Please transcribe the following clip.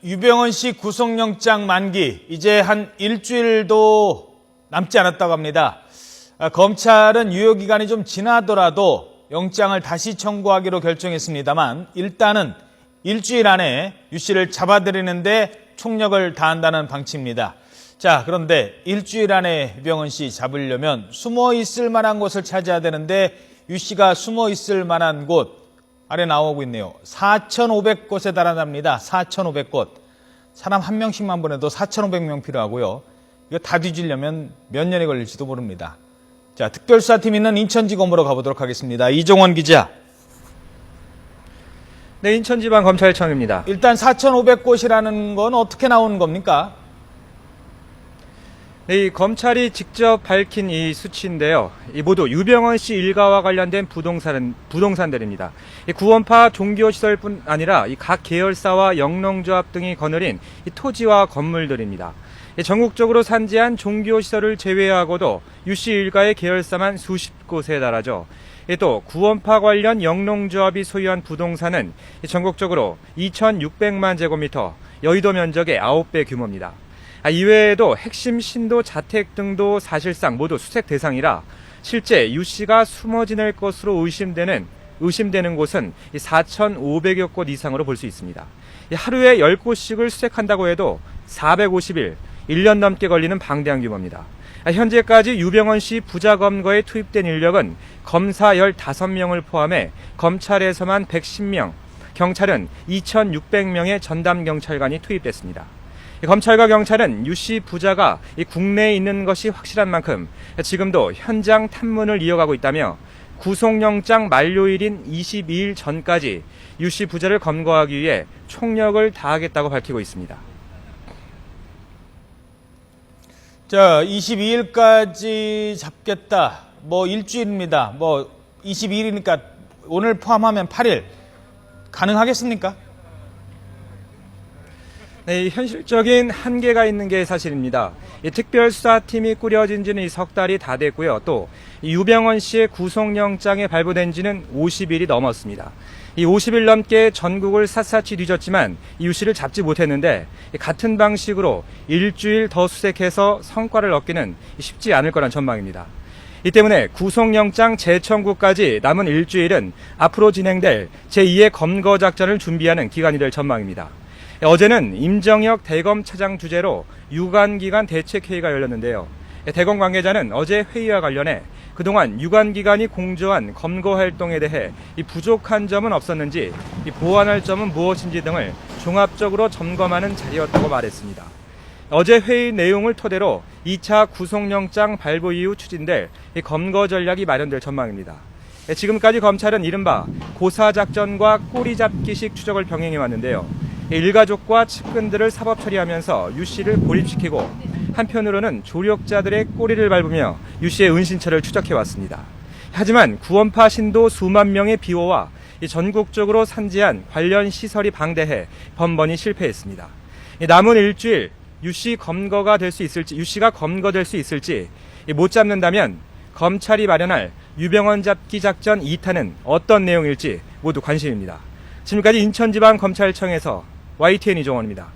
유병헌 씨 구속영장 만기 이제 한 일주일도 남지 않았다고 합니다. 검찰은 유효기간이 좀 지나더라도 영장을 다시 청구하기로 결정했습니다만 일단은 일주일 안에 유 씨를 잡아들이는데 총력을 다한다는 방침입니다. 자, 그런데 일주일 안에 유병헌 씨 잡으려면 숨어 있을 만한 곳을 찾아야 되는데 유 씨가 숨어 있을 만한 곳 아래 나오고 있네요. 4,500곳에 달한답니다. 4,500곳. 사람 한 명씩만 보내도 4,500명 필요하고요. 이거 다 뒤지려면 몇 년이 걸릴지도 모릅니다. 자, 특별수사팀 있는 인천지검으로 가보도록 하겠습니다. 이종원 기자. 네, 인천지방검찰청입니다. 일단 4,500곳이라는 건 어떻게 나오는 겁니까? 네, 이 검찰이 직접 밝힌 이 수치인데요. 이 모두 유병헌 씨 일가와 관련된 부동산들입니다. 이 구원파 종교시설뿐 아니라 이 각 계열사와 영농조합 등이 거느린 이 토지와 건물들입니다. 이 전국적으로 산지한 종교시설을 제외하고도 유 씨 일가의 계열사만 수십 곳에 달하죠. 또 구원파 관련 영농조합이 소유한 부동산은 전국적으로 2,600만 제곱미터, 여의도 면적의 9배 규모입니다. 이외에도 핵심 신도 자택 등도 사실상 모두 수색 대상이라 실제 유 씨가 숨어 지낼 것으로 의심되는 곳은 4,500여 곳 이상으로 볼 수 있습니다. 하루에 10곳씩을 수색한다고 해도 450일, 1년 넘게 걸리는 방대한 규모입니다. 현재까지 유병헌 씨 부자 검거에 투입된 인력은 검사 15명을 포함해 검찰에서만 110명, 경찰은 2,600명의 전담 경찰관이 투입됐습니다. 검찰과 경찰은 유 씨 부자가 국내에 있는 것이 확실한 만큼 지금도 현장 탐문을 이어가고 있다며 구속영장 만료일인 22일 전까지 유 씨 부자를 검거하기 위해 총력을 다하겠다고 밝히고 있습니다. 자, 22일까지 잡겠다. 일주일입니다. 22일이니까 오늘 포함하면 8일. 가능하겠습니까? 네, 현실적인 한계가 있는 게 사실입니다. 특별수사팀이 꾸려진 지는 석 달이 다 됐고요. 또 유병헌 씨의 구속영장이 발부된 지는 50일이 넘었습니다. 50일 넘게 전국을 샅샅이 뒤졌지만 유 씨를 잡지 못했는데 같은 방식으로 일주일 더 수색해서 성과를 얻기는 쉽지 않을 거란 전망입니다. 이 때문에 구속영장 재청구까지 남은 일주일은 앞으로 진행될 제2의 검거 작전을 준비하는 기간이 될 전망입니다. 어제는 임정혁 대검 차장 주재로 유관기관 대책회의가 열렸는데요. 대검 관계자는 어제 회의와 관련해 그동안 유관기관이 공조한 검거 활동에 대해 부족한 점은 없었는지 보완할 점은 무엇인지 등을 종합적으로 점검하는 자리였다고 말했습니다. 어제 회의 내용을 토대로 2차 구속영장 발부 이후 추진될 검거 전략이 마련될 전망입니다. 지금까지 검찰은 이른바 고사작전과 꼬리잡기식 추적을 병행해왔는데요. 일가족과 측근들을 사법 처리하면서 유 씨를 고립시키고 한편으로는 조력자들의 꼬리를 밟으며 유 씨의 은신처를 추적해왔습니다. 하지만 구원파 신도 수만 명의 비호와 전국적으로 산지한 관련 시설이 방대해 번번이 실패했습니다. 남은 일주일 유 씨가 검거될 수 있을지 못 잡는다면 검찰이 마련할 유병헌 잡기 작전 2탄은 어떤 내용일지 모두 관심입니다. 지금까지 인천지방검찰청에서 YTN 이종원입니다.